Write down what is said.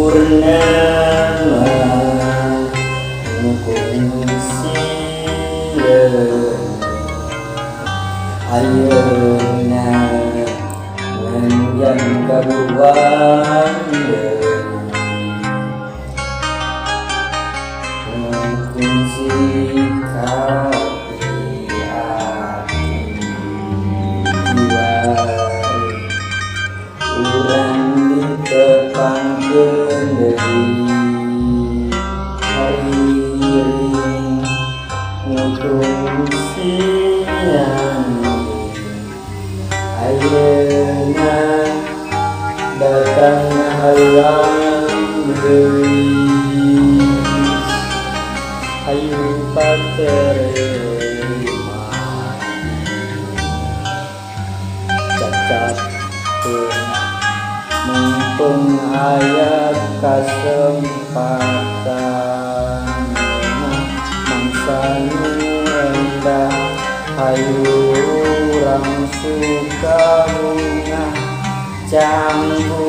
purnama mukung sieun ayeuna nganjan kaluan mukung sikapi ati diwai urang ditepangkeun deui hariring ngutung siang ayeuna datang halang deui ayu paterima cacatkeun mumpung aya kasempatan mangsa endah hayu urang suka bunga cambu